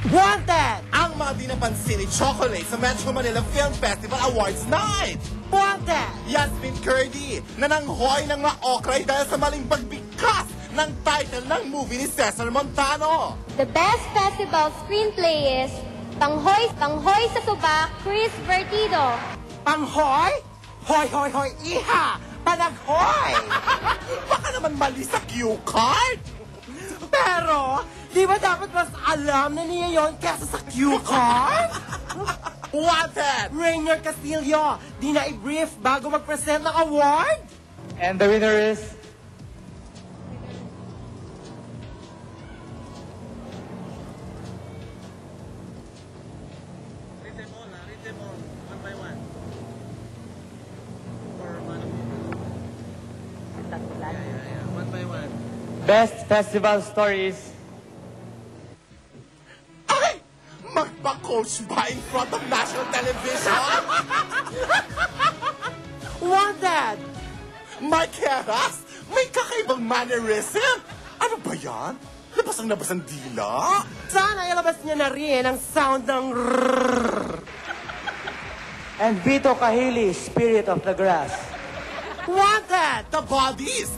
Wanted! Ang mga di napansin ni Chocolate sa Metro Manila Film Festival Awards Night! Wanted! Yasmin Curdy na nanghoy ng maokray dahil sa maling pagbigkas ng title ng movie ni Cesar Montano. The best festival screenplay is Panghoy sa Suba, Chris Vertido. Panghoy? Hoy, hoy, hoy, iha! Panaghoy! Baka naman mali sa cue card! Pero, di ba dapat mas alam na niya yon kesa sa cue card? Wanted! Rainier Castillo, di na i-brief bago mag-present ng award? And the winner is... Best Festival Stories. Ay! Magpa-coach ba in front of national television? Wanted! Mike Heras, may kakaibang mannerism. Ano ba yan? Labas ang dila? Sana ilabas niya na rin ang sound ng rrrr. And Vito Kahili, Spirit of the Grass. Wanted! The bodies